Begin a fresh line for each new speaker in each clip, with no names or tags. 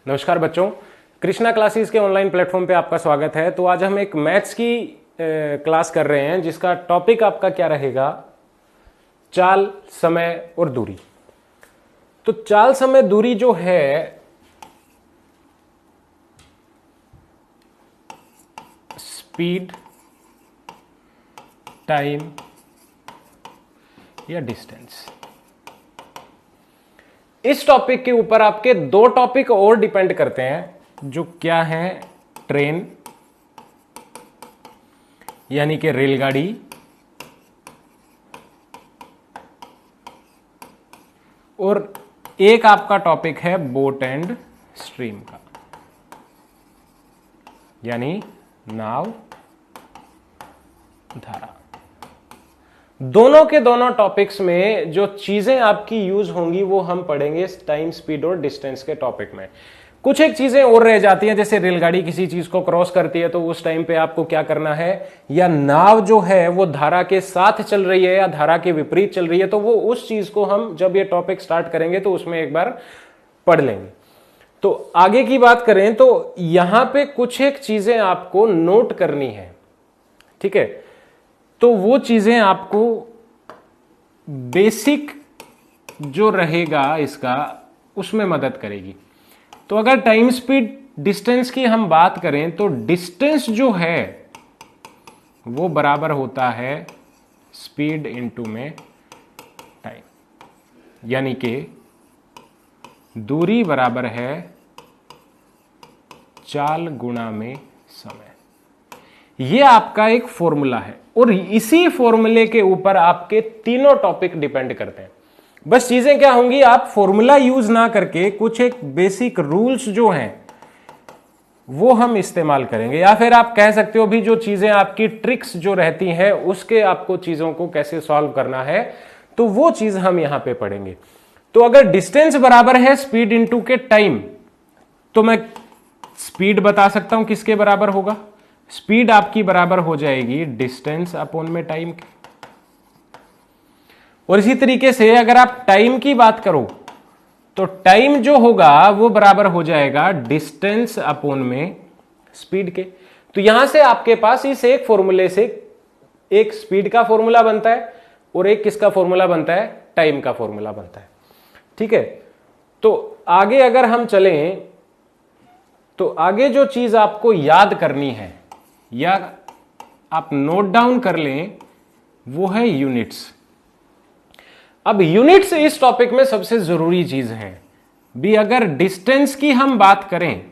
नमस्कार बच्चों, कृष्णा क्लासेस के ऑनलाइन प्लेटफॉर्म पे आपका स्वागत है। तो आज हम एक मैथ्स की क्लास कर रहे हैं जिसका टॉपिक आपका क्या रहेगा, चाल, समय और दूरी। तो चाल, समय, दूरी जो है स्पीड, टाइम या डिस्टेंस, इस टॉपिक के ऊपर आपके दो टॉपिक और डिपेंड करते हैं, जो क्या है, ट्रेन यानी कि रेलगाड़ी और एक आपका टॉपिक है बोट एंड स्ट्रीम का, यानी नाव, धारा। दोनों के दोनों टॉपिक्स में जो चीजें आपकी यूज होंगी वो हम पढ़ेंगे टाइम, स्पीड और डिस्टेंस के टॉपिक में। कुछ एक चीजें और रह जाती हैं, जैसे रेलगाड़ी किसी चीज को क्रॉस करती है तो उस टाइम पे आपको क्या करना है, या नाव जो है वो धारा के साथ चल रही है या धारा के विपरीत चल रही है, तो वो उस चीज को हम जब ये टॉपिक स्टार्ट करेंगे तो उसमें एक बार पढ़ लेंगे। तो आगे की बात करें तो यहां पे कुछ एक चीजें आपको नोट करनी है, ठीक है। तो वो चीजें आपको बेसिक जो रहेगा इसका उसमें मदद करेगी। तो अगर टाइम, स्पीड, डिस्टेंस की हम बात करें तो डिस्टेंस जो है वो बराबर होता है स्पीड इनटू में टाइम, यानी कि दूरी बराबर है चाल गुणा में समय। ये आपका एक फॉर्मूला है और इसी फॉर्मूले के ऊपर आपके तीनों टॉपिक डिपेंड करते हैं। बस चीजें क्या होंगी, आप फॉर्मूला यूज ना करके कुछ एक बेसिक रूल्स जो हैं वो हम इस्तेमाल करेंगे, या फिर आप कह सकते हो भी जो चीजें आपकी ट्रिक्स जो रहती हैं उसके आपको चीजों को कैसे सॉल्व करना है, तो वो चीज हम यहां पे पढ़ेंगे। तो अगर डिस्टेंस बराबर है स्पीड इनटू के टाइम, तो मैं स्पीड बता सकता हूं किसके बराबर होगा, स्पीड आपकी बराबर हो जाएगी डिस्टेंस अपॉन में टाइम के। और इसी तरीके से अगर आप टाइम की बात करो तो टाइम जो होगा वो बराबर हो जाएगा डिस्टेंस अपॉन में स्पीड के। तो यहां से आपके पास इस एक फॉर्मूले से एक स्पीड का फॉर्मूला बनता है और एक किसका फॉर्मूला बनता है, टाइम का फॉर्मूला बनता है, ठीक है। तो आगे अगर हम चलें तो आगे जो चीज आपको याद करनी है या आप नोट डाउन कर लें वो है यूनिट्स। अब यूनिट्स इस टॉपिक में सबसे जरूरी चीज है भी। अगर डिस्टेंस की हम बात करें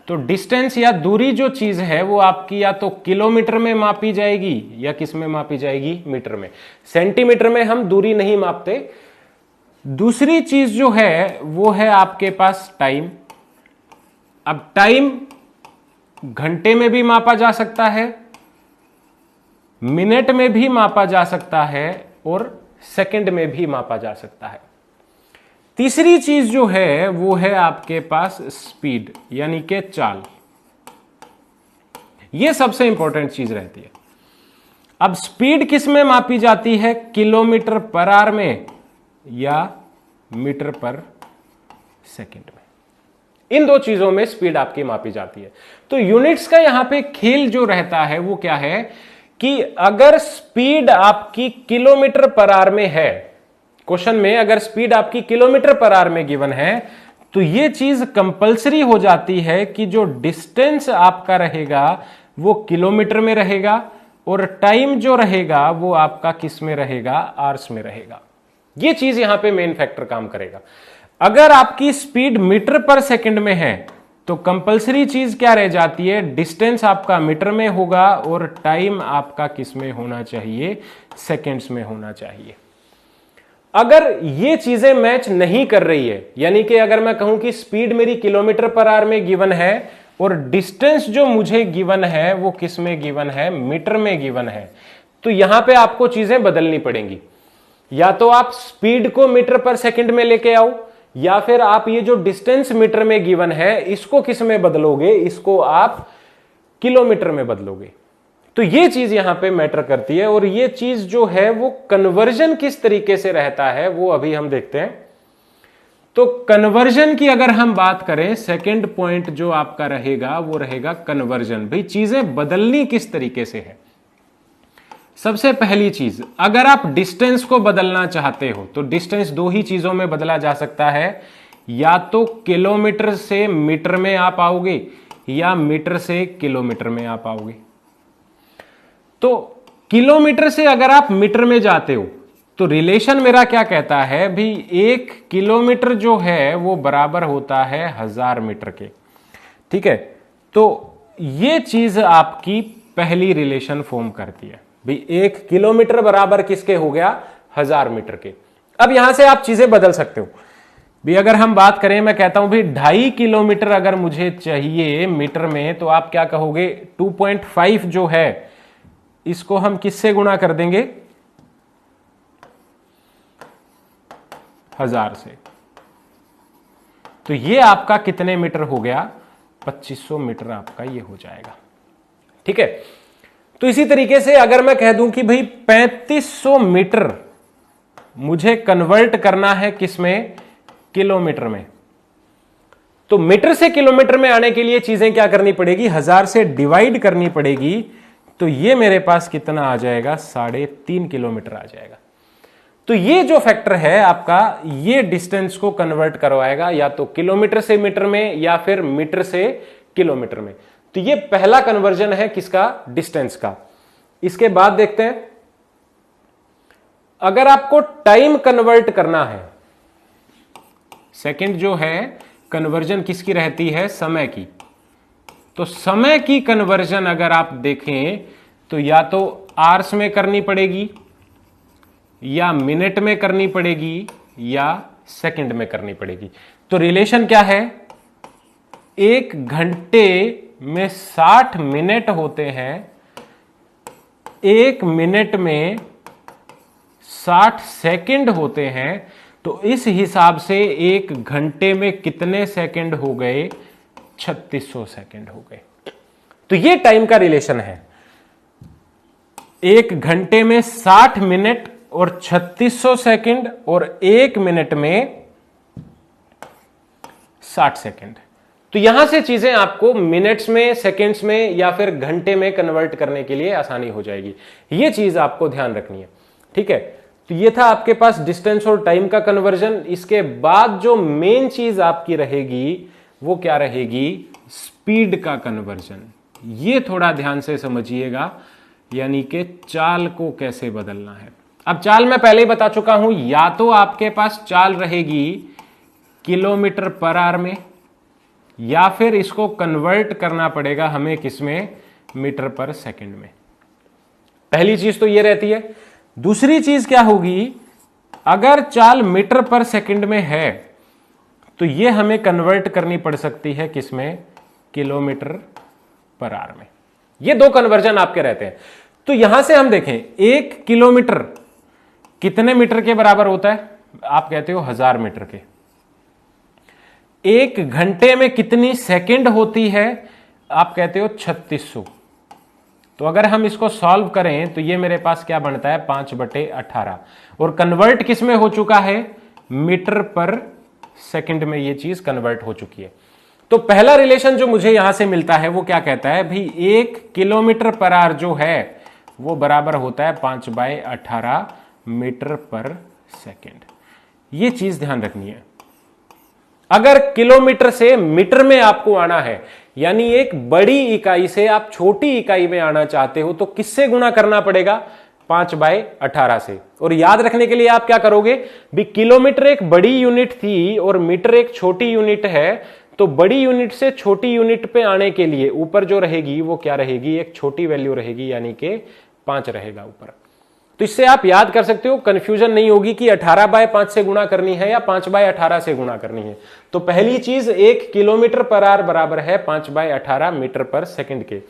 तो डिस्टेंस या दूरी जो चीज है वो आपकी या तो किलोमीटर में मापी जाएगी या किस में मापी जाएगी, मीटर में। सेंटीमीटर में हम दूरी नहीं मापते। दूसरी चीज जो है वो है आपके पास टाइम। अब टाइम घंटे में भी मापा जा सकता है, मिनट में भी मापा जा सकता है और सेकंड में भी मापा जा सकता है। तीसरी चीज जो है वो है आपके पास स्पीड यानी कि चाल। यह सबसे इंपॉर्टेंट चीज रहती है। अब स्पीड किस में मापी जाती है, किलोमीटर पर आवर में या मीटर पर सेकंड में। इन दो चीजों में स्पीड आपकी मापी जाती है। तो यूनिट्स का यहां पे खेल जो रहता है वो क्या है कि अगर स्पीड आपकी किलोमीटर पर आवर में है, क्वेश्चन में अगर स्पीड आपकी किलोमीटर पर आवर में गिवन है, तो यह चीज कंपलसरी हो जाती है कि जो डिस्टेंस आपका रहेगा वो किलोमीटर में रहेगा और टाइम जो रहेगा वो आपका किस में रहेगा, आवर्स में रहेगा। यह चीज यहां पे मेन फैक्टर काम करेगा। अगर आपकी स्पीड मीटर पर सेकंड में है तो कंपलसरी चीज क्या रह जाती है, डिस्टेंस आपका मीटर में होगा और टाइम आपका किस में होना चाहिए, सेकंड्स में होना चाहिए। अगर ये चीजें मैच नहीं कर रही है, यानी कि अगर मैं कहूं कि स्पीड मेरी किलोमीटर पर आवर में गिवन है और डिस्टेंस जो मुझे गिवन है वो किस में गिवन है, मीटर में गिवन है, तो यहां पे आपको चीजें बदलनी पड़ेंगी। या तो आप स्पीड को मीटर पर सेकंड में लेके आओ, या फिर आप ये जो डिस्टेंस मीटर में गिवन है इसको किस में बदलोगे, इसको आप किलोमीटर में बदलोगे। तो ये चीज यहां पे मैटर करती है और ये चीज जो है वो कन्वर्जन किस तरीके से रहता है वो अभी हम देखते हैं। तो कन्वर्जन की अगर हम बात करें, सेकंड पॉइंट जो आपका रहेगा वो रहेगा कन्वर्जन। भाई चीजें बदलनी किस तरीके से है। सबसे पहली चीज, अगर आप डिस्टेंस को बदलना चाहते हो तो डिस्टेंस दो ही चीजों में बदला जा सकता है, या तो किलोमीटर से मीटर में आप आओगे या मीटर से किलोमीटर में आप आओगे। तो किलोमीटर से अगर आप मीटर में जाते हो तो रिलेशन मेरा क्या कहता है भी, 1 किलोमीटर जो है वो बराबर होता है 1000 मीटर के। ठीक है, तो ये चीज आपकी पहली रिलेशन फॉर्म करती है भी 1 किलोमीटर बराबर किसके हो गया, 1000 मीटर के। अब यहां से आप चीजें बदल सकते हो भी, अगर हम बात करें, मैं कहता हूं भी 2.5 किलोमीटर अगर मुझे चाहिए मीटर में, तो आप क्या कहोगे, 2.5 जो है इसको हम किससे गुणा कर देंगे, 1000 से। तो ये आपका कितने मीटर हो गया, 2500 मीटर आपका ये हो जाएगा। ठीक है, तो इसी तरीके से अगर मैं कह दूं कि भाई 3500 मीटर मुझे कन्वर्ट करना है किसमें, किलोमीटर में, तो मीटर से किलोमीटर में आने के लिए चीजें क्या करनी पड़ेगी, 1000 से डिवाइड करनी पड़ेगी। तो ये मेरे पास कितना आ जाएगा, 3.5 किलोमीटर आ जाएगा। तो ये जो फैक्टर है आपका, ये डिस्टेंस को कन्वर्ट करवाएगा या तो किलोमीटर से मीटर में या फिर मीटर से किलोमीटर में। तो ये पहला कन्वर्जन है किसका, डिस्टेंस का। इसके बाद देखते हैं, अगर आपको टाइम कन्वर्ट करना है, सेकंड जो है कन्वर्जन किसकी रहती है, समय की। तो समय की कन्वर्जन अगर आप देखें तो या तो आवर्स में करनी पड़ेगी, या मिनट में करनी पड़ेगी, या सेकंड में करनी पड़ेगी। तो रिलेशन क्या है, 1 घंटे में 60 मिनट होते हैं, 1 मिनट में 60 सेकंड होते हैं। तो इस हिसाब से 1 घंटे में कितने सेकंड हो गए, 3600 सेकंड हो गए। तो ये टाइम का रिलेशन है, 1 घंटे में 60 मिनट और 3600 सेकंड, और 1 मिनट में 60 सेकंड। तो यहां से चीजें आपको मिनट्स में, सेकंड्स में या फिर घंटे में कन्वर्ट करने के लिए आसानी हो जाएगी। ये चीज आपको ध्यान रखनी है। ठीक है, तो ये था आपके पास डिस्टेंस और टाइम का कन्वर्जन। इसके बाद जो मेन चीज आपकी रहेगी वो क्या रहेगी, स्पीड का कन्वर्जन। ये थोड़ा ध्यान से समझिएगा, यानी कि चाल को कैसे बदलना है। अब चाल मैं पहले ही बता चुका हूं, या तो आपके पास चाल रहेगी किलोमीटर पर आवर में, या फिर इसको कन्वर्ट करना पड़ेगा हमें किसमें, मीटर पर सेकंड में। पहली चीज तो ये रहती है। दूसरी चीज क्या होगी, अगर चाल मीटर पर सेकंड में है तो ये हमें कन्वर्ट करनी पड़ सकती है किसमें, किलोमीटर पर आवर में। ये दो कन्वर्जन आपके रहते हैं। तो यहां से हम देखें, 1 किलोमीटर कितने मीटर के बराबर होता है, आप कहते हो 1000 मीटर के। 1 घंटे में कितनी सेकंड होती है, आप कहते हो 3600। तो अगर हम इसको सॉल्व करें तो ये मेरे पास क्या बनता है, 5/18, और कन्वर्ट किस में हो चुका है, मीटर पर सेकंड में ये चीज कन्वर्ट हो चुकी है। तो पहला रिलेशन जो मुझे यहां से मिलता है वो क्या कहता है भाई, 1 किलोमीटर पर आवर जो है वो बराबर होता है 5/18 मीटर पर सेकंड। ये चीज ध्यान रखनी है। अगर किलोमीटर से मीटर में आपको आना है, यानी एक बड़ी इकाई से आप छोटी इकाई में आना चाहते हो, तो किससे गुणा करना पड़ेगा, 5/18 से। और याद रखने के लिए आप क्या करोगे भी, किलोमीटर एक बड़ी यूनिट थी और मीटर एक छोटी यूनिट है, तो बड़ी यूनिट से छोटी यूनिट पे आने के लिए ऊपर जो रहेगी वो क्या रहेगी, एक छोटी वैल्यू रहेगी, यानी कि 5 रहेगा ऊपर। तो इससे आप याद कर सकते हो, कंफ्यूजन नहीं होगी कि 18/5 से गुणा करनी है या 5/18 से गुणा करनी है। तो पहली चीज, 1 किलोमीटर पर आवर बराबर है 5/18 मीटर पर सेकंड के।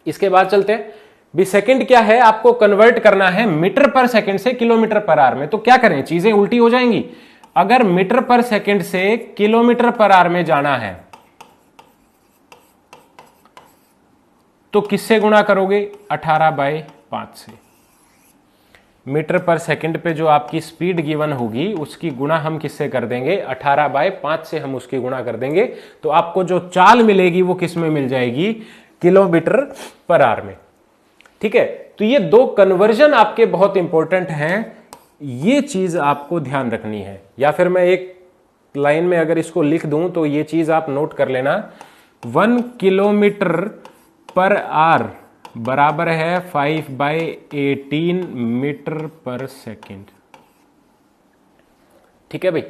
इसके बाद चलते हैं भी, सेकंड क्या है, आपको कन्वर्ट करना है मीटर पर सेकंड से किलोमीटर पर आवर में। तो क्या करें, चीजें उल्टी हो जाएंगी। अगर मीटर पर सेकंड से किलोमीटर पर आवर में जाना है तो किससे गुणा करोगे, 18/5 से। मीटर पर सेकंड पे जो आपकी स्पीड गिवन होगी उसकी गुणा हम किससे कर देंगे, 18/5 से हम उसकी गुणा कर देंगे, तो आपको जो चाल मिलेगी वो किस में मिल जाएगी, किलोमीटर पर आवर में। ठीक है, तो ये दो कन्वर्जन आपके बहुत इंपॉर्टेंट हैं, ये चीज आपको ध्यान रखनी है। या फिर मैं एक लाइन में अगर इसको लिख दूं तो ये चीज आप नोट कर लेना, 1 किलोमीटर पर आवर बराबर है 5/18 मीटर पर सेकेंड। ठीक है भाई,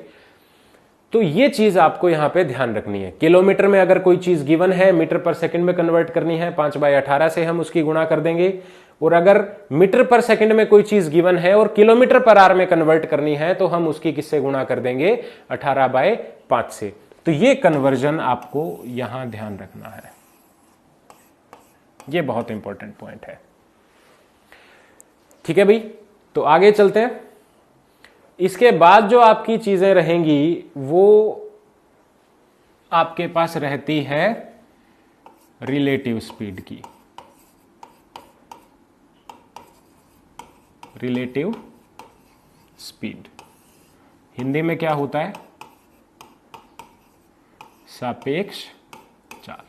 तो ये चीज आपको यहां पे ध्यान रखनी है। किलोमीटर में अगर कोई चीज गिवन है, मीटर पर सेकंड में कन्वर्ट करनी है, 5/18 से हम उसकी गुणा कर देंगे। और अगर मीटर पर सेकंड में कोई चीज गिवन है और किलोमीटर पर आवर में कन्वर्ट करनी है तो हम उसकी किससे गुणा कर देंगे, 18/5 से। तो ये कन्वर्जन आपको यहां ध्यान रखना है, ये बहुत इंपॉर्टेंट पॉइंट है। ठीक है भाई, तो आगे चलते हैं। इसके बाद जो आपकी चीजें रहेंगी वो आपके पास रहती है रिलेटिव स्पीड की। रिलेटिव स्पीड हिंदी में क्या होता है, सापेक्ष चाल।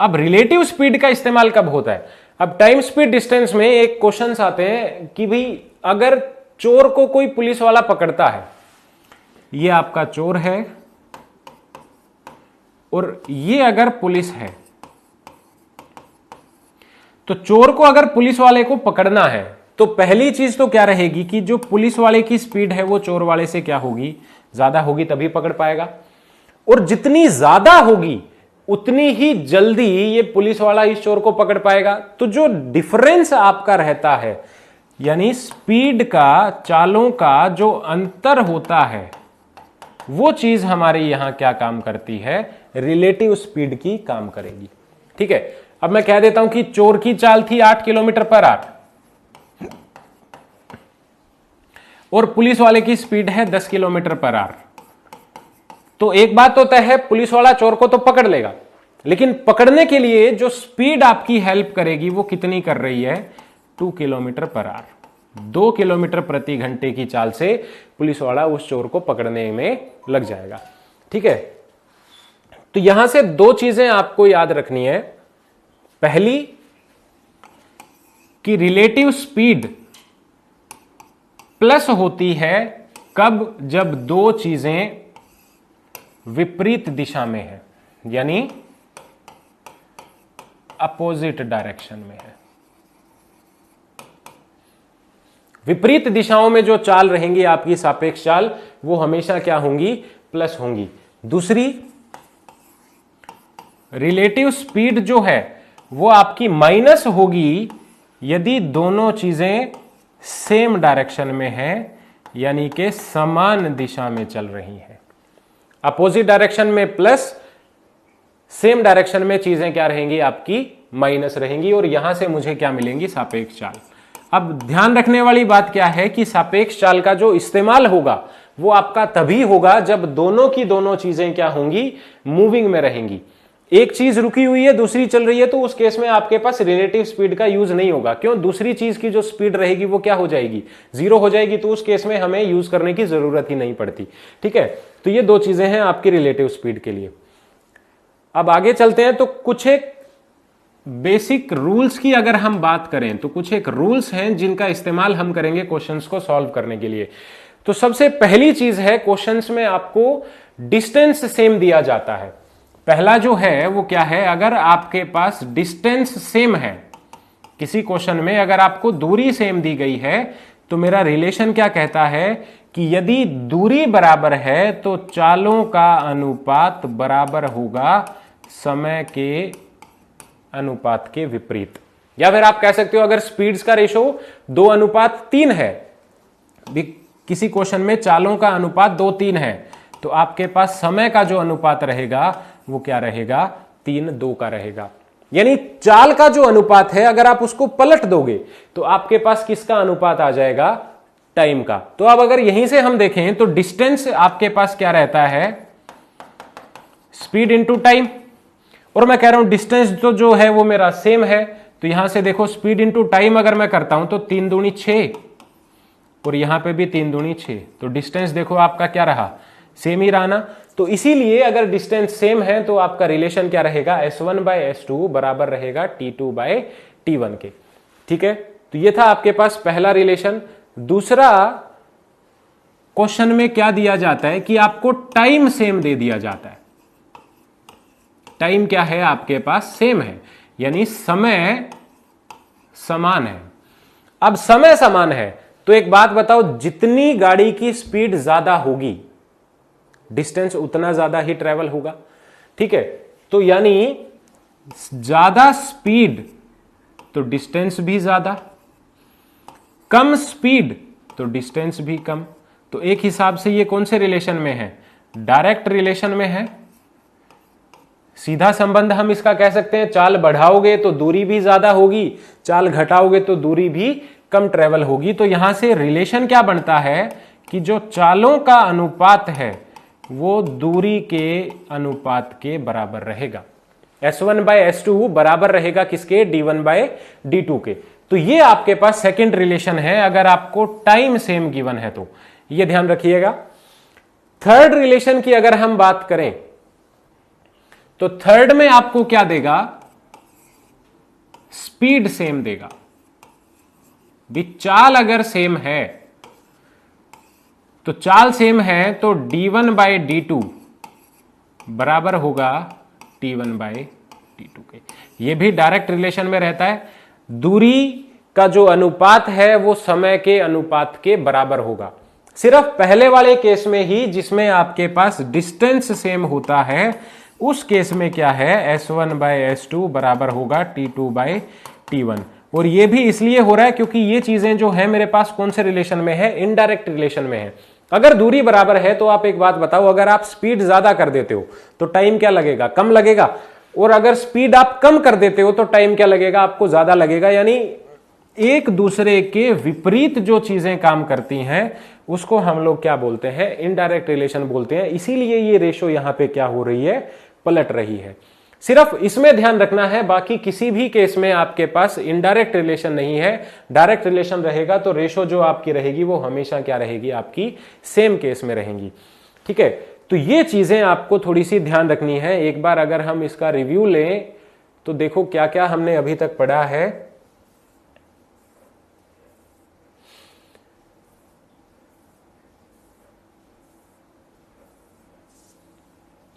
अब रिलेटिव स्पीड का इस्तेमाल कब होता है, अब टाइम स्पीड डिस्टेंस में एक क्वेश्चंस आते हैं कि भाई अगर चोर को कोई पुलिस वाला पकड़ता है, ये आपका चोर है और ये अगर पुलिस है, तो चोर को अगर पुलिस वाले को पकड़ना है तो पहली चीज तो क्या रहेगी कि जो पुलिस वाले की स्पीड है वो चोर वाले से क्या होगी, ज्यादा होगी, तभी पकड़ पाएगा। और जितनी ज्यादा होगी उतनी ही जल्दी ये पुलिस वाला इस चोर को पकड़ पाएगा। तो जो डिफरेंस आपका रहता है, यानी स्पीड का, चालों का जो अंतर होता है, वो चीज हमारे यहां क्या काम करती है, रिलेटिव स्पीड की काम करेगी। ठीक है, अब मैं कह देता हूं कि चोर की चाल थी 8 किलोमीटर पर आवर और पुलिस वाले की स्पीड है 10 किलोमीटर पर आवर। तो एक बात तो तय है, पुलिस वाला चोर को तो पकड़ लेगा, लेकिन पकड़ने के लिए जो स्पीड आपकी हेल्प करेगी वो कितनी कर रही है, 2 किलोमीटर पर आवर। 2 किलोमीटर प्रति घंटे की चाल से पुलिस वाला उस चोर को पकड़ने में लग जाएगा। ठीक है, तो यहां से दो चीजें आपको याद रखनी है। पहली कि रिलेटिव स्पीड प्लस होती है कब, जब दो चीजें विपरीत दिशा में है, यानी अपोजिट डायरेक्शन में है। विपरीत दिशाओं में जो चाल रहेंगी आपकी सापेक्ष चाल, वो हमेशा क्या होंगी, प्लस होंगी। दूसरी, रिलेटिव स्पीड जो है वो आपकी माइनस होगी यदि दोनों चीजें सेम डायरेक्शन में है, यानी कि समान दिशा में चल रही हैं। अपोजिट डायरेक्शन में प्लस, सेम डायरेक्शन में चीजें क्या रहेंगी आपकी, माइनस रहेंगी, और यहां से मुझे क्या मिलेंगी, सापेक्ष चाल। अब ध्यान रखने वाली बात क्या है कि सापेक्ष चाल का जो इस्तेमाल होगा वो आपका तभी होगा जब दोनों की दोनों चीजें क्या होंगी, मूविंग में रहेंगी। एक चीज रुकी हुई है, दूसरी चल रही है, तो उस केस में आपके पास रिलेटिव स्पीड का यूज नहीं होगा। क्यों, दूसरी चीज की जो स्पीड रहेगी वो क्या हो जाएगी, 0 हो जाएगी, तो उस केस में हमें यूज करने की जरूरत ही नहीं पड़ती। ठीक है, तो ये दो चीजें हैं आपकी रिलेटिव स्पीड के लिए। अब आगे चलते हैं, तो कुछ एक बेसिक रूल्स की अगर हम बात करें तो कुछ एक रूल्स हैं जिनका इस्तेमाल हम करेंगे क्वेश्चंस को सॉल्व करने के लिए। तो सबसे पहली चीज है, क्वेश्चंस में आपको डिस्टेंस सेम दिया जाता है। पहला जो है वो क्या है, अगर आपके पास डिस्टेंस सेम है, किसी क्वेश्चन में अगर आपको दूरी सेम दी गई है, तो मेरा रिलेशन क्या कहता है कि यदि दूरी बराबर है तो चालों का अनुपात बराबर होगा समय के अनुपात के विपरीत। या फिर आप कह सकते हो अगर स्पीड्स का रेशो 2:3 है, किसी क्वेश्चन में चालों का अनुपात 2:3 है, तो आपके पास समय का जो अनुपात रहेगा वो क्या रहेगा, 3:2 का रहेगा। यानी चाल का जो अनुपात है अगर आप उसको पलट दोगे तो आपके पास किसका अनुपात आ जाएगा, टाइम का। तो अब अगर यहीं से हम देखें तो डिस्टेंस आपके पास क्या रहता है, स्पीड इंटू टाइम, और मैं कह रहा हूं डिस्टेंस तो जो है वो मेरा सेम है, तो यहां से देखो स्पीड इंटू टाइम अगर मैं करता हूं तो 3 दूनी 6 और यहां पे भी 3 दूनी 6, तो डिस्टेंस देखो आपका क्या रहा, सेम ही रहा ना। तो इसीलिए अगर डिस्टेंस सेम है तो आपका रिलेशन क्या रहेगा, S1 बाय S2 बराबर रहेगा T2 बाय T1 के। ठीक है, तो ये था आपके पास पहला रिलेशन। दूसरा क्वेश्चन में क्या दिया जाता है कि आपको टाइम सेम दे दिया जाता है। टाइम क्या है आपके पास, सेम है, यानी समय समान है। अब समय समान है तो एक बात बताओ, जितनी गाड़ी की स्पीड ज्यादा होगी डिस्टेंस उतना ज्यादा ही ट्रेवल होगा। ठीक है, तो यानी ज्यादा स्पीड तो डिस्टेंस भी ज्यादा, कम स्पीड तो डिस्टेंस भी कम। तो एक हिसाब से ये कौन से रिलेशन में है, डायरेक्ट रिलेशन में है। सीधा संबंध हम इसका कह सकते हैं, चाल बढ़ाओगे तो दूरी भी ज्यादा होगी, चाल घटाओगे तो दूरी भी कम ट्रेवल होगी। तो यहां से रिलेशन क्या बनता है कि जो चालों का अनुपात है वो दूरी के अनुपात के बराबर रहेगा। S1 बाय S2 बराबर रहेगा किसके, D1 बाय D2 के। तो ये आपके पास सेकंड रिलेशन है अगर आपको टाइम सेम गिवन है तो, ये ध्यान रखिएगा। थर्ड रिलेशन की अगर हम बात करें तो थर्ड में आपको क्या देगा, स्पीड सेम देगा। भी चाल अगर सेम है तो चाल सेम है तो D1 बाय D2 बराबर होगा T1 बाय T2 के। ये भी डायरेक्ट रिलेशन में रहता है। दूरी का जो अनुपात है वो समय के अनुपात के बराबर होगा। सिर्फ पहले वाले केस में ही जिसमें आपके पास डिस्टेंस सेम होता है उस केस में क्या है, S1 बाय S2 बराबर होगा T2 बाय T1। और ये भी इसलिए हो रहा है क्योंकि ये चीजें जो है मेरे पास कौन से रिलेशन में है, इनडायरेक्ट रिलेशन में है। अगर दूरी बराबर है तो आप एक बात बताओ, अगर आप स्पीड ज्यादा कर देते हो तो टाइम क्या लगेगा, कम लगेगा। और अगर स्पीड आप कम कर देते हो तो टाइम क्या लगेगा, आपको ज्यादा लगेगा। यानी एक दूसरे के विपरीत जो चीजें काम करती हैं उसको हम लोग क्या बोलते हैं, इनडायरेक्ट रिलेशन बोलते हैं। इसीलिए ये रेशो यहां पे क्या हो रही है, पलट रही है। सिर्फ इसमें ध्यान रखना है, बाकी किसी भी केस में आपके पास इनडायरेक्ट रिलेशन नहीं है। डायरेक्ट रिलेशन रहेगा तो रेशो जो आपकी रहेगी वो हमेशा क्या रहेगी, आपकी सेम केस में रहेंगी। ठीक है, तो ये चीजें आपको थोड़ी सी ध्यान रखनी है। एक बार अगर हम इसका रिव्यू लें तो देखो क्या क्या हमने अभी तक पढ़ा है।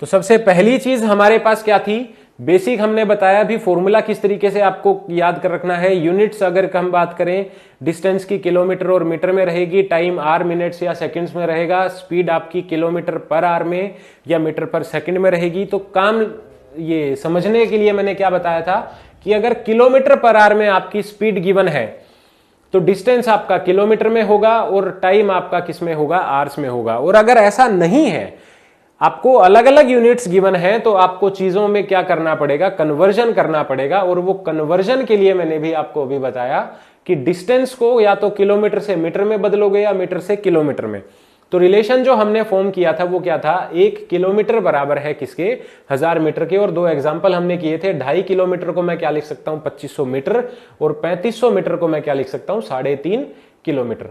तो सबसे पहली चीज हमारे पास क्या थी, बेसिक हमने बताया। भी फॉर्मूला किस तरीके से आपको याद कर रखना है। यूनिट्स अगर हम बात करें डिस्टेंस की किलोमीटर और मीटर में रहेगी, टाइम आर मिनट्स या सेकंड्स में रहेगा, स्पीड आपकी किलोमीटर पर आवर में या मीटर पर सेकंड में रहेगी। तो काम ये समझने के लिए मैंने क्या बताया था कि अगर किलोमीटर पर आवर में आपकी स्पीड गिवन है तो डिस्टेंस आपका किलोमीटर में होगा और टाइम आपका किस में होगा, आवर्स में होगा। और अगर ऐसा नहीं है, आपको अलग अलग यूनिट्स गिवन है, तो आपको चीजों में क्या करना पड़ेगा, कन्वर्जन करना पड़ेगा। और वो कन्वर्जन के लिए मैंने भी आपको अभी बताया कि डिस्टेंस को या तो किलोमीटर से मीटर में बदलोगे या मीटर से किलोमीटर में। तो रिलेशन जो हमने फॉर्म किया था वो क्या था, 1 किलोमीटर बराबर है किसके, 1000 मीटर के। और 2 एग्जाम्पल हमने किए थे, 2.5 किलोमीटर को मैं क्या लिख सकता हूं, 2500 मीटर, और 3500 मीटर को मैं क्या लिख सकता हूं, 3.5 किलोमीटर।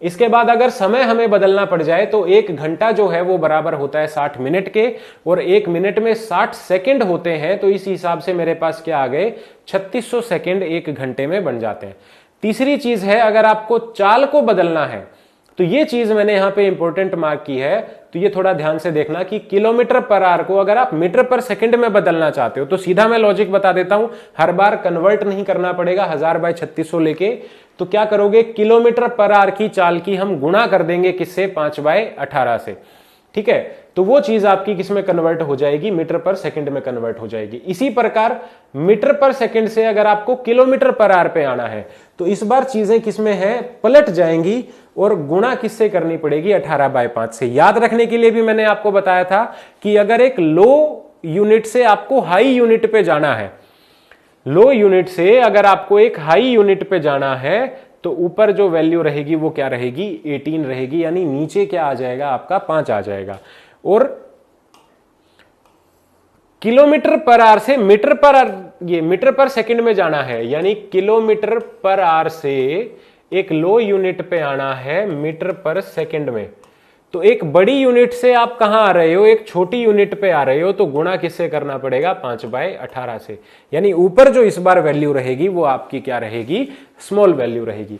इसके बाद अगर समय हमें बदलना पड़ जाए तो 1 घंटा जो है वो बराबर होता है 60 मिनट के, और 1 मिनट में 60 सेकंड होते हैं। तो इस हिसाब से मेरे पास क्या आ गए, 3600 सेकंड 1 घंटे में बन जाते हैं। तीसरी चीज है, अगर आपको चाल को बदलना है तो ये चीज मैंने यहां पे इंपॉर्टेंट मार्क की है, तो ये थोड़ा ध्यान से देखना कि किलोमीटर पर आवर को अगर आप मीटर पर सेकंड में बदलना चाहते हो तो सीधा मैं लॉजिक बता देता हूं, हर बार कन्वर्ट नहीं करना पड़ेगा 1000 बाय 3600 लेके। तो क्या करोगे, किलोमीटर पर आवर की चाल की हम गुणा कर देंगे किससे, 5 बाय 18 से। ठीक है, तो वो चीज आपकी किसमें कन्वर्ट हो जाएगी, मीटर पर सेकंड में कन्वर्ट हो जाएगी। इसी प्रकार मीटर पर सेकंड से अगर आपको किलोमीटर पर आवर पे आना है तो इस बार चीजें किसमें है, पलट जाएंगी और गुणा किससे करनी पड़ेगी, 18 बाय 5 से। याद रखने के लिए भी मैंने आपको बताया था कि अगर एक लो यूनिट से आपको हाई यूनिट पे जाना है, लो यूनिट से अगर आपको एक हाई यूनिट पे जाना है तो ऊपर जो वैल्यू रहेगी वो क्या रहेगी, 18 रहेगी, यानी नीचे क्या आ जाएगा, आपका 5 आ जाएगा। और किलोमीटर पर आवर से मीटर पर ये मीटर पर सेकंड में जाना है, यानी किलोमीटर पर आवर से एक लो यूनिट पे आना है मीटर पर सेकंड में। तो एक बड़ी यूनिट से आप कहां आ रहे हो, एक छोटी यूनिट पे आ रहे हो, तो गुणा किससे करना पड़ेगा, 5/18 से। यानी ऊपर जो इस बार वैल्यू रहेगी वो आपकी क्या रहेगी, स्मॉल वैल्यू रहेगी।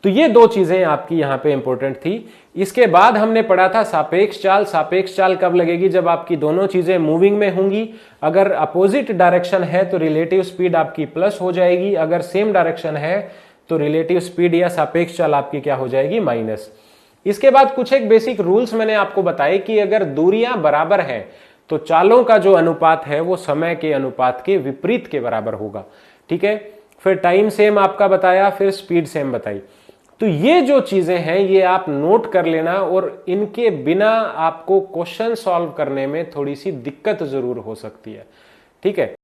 तो ये दो चीजें आपकी यहां पे इंपॉर्टेंट थी। इसके बाद हमने पढ़ा था सापेक्ष चाल। सापेक्ष चाल कब लगेगी, जब आपकी दोनों चीजें मूविंग में होंगी। अगर अपोजिट डायरेक्शन है तो रिलेटिव स्पीड आपकी प्लस हो जाएगी, अगर सेम डायरेक्शन है तो रिलेटिव स्पीड या सापेक्ष चाल आपकी क्या हो जाएगी, माइनस। इसके बाद कुछ एक बेसिक रूल्स मैंने आपको बताए कि अगर दूरियां बराबर हैं तो चालों का जो अनुपात है वो समय के अनुपात के विपरीत के बराबर होगा। ठीक है, फिर टाइम सेम आपका बताया, फिर स्पीड सेम बताई। तो ये जो चीजें हैं ये आप नोट कर लेना, और इनके बिना आपको क्वेश्चन सॉल्व करने में थोड़ी सी दिक्कत जरूर हो सकती है। ठीक है।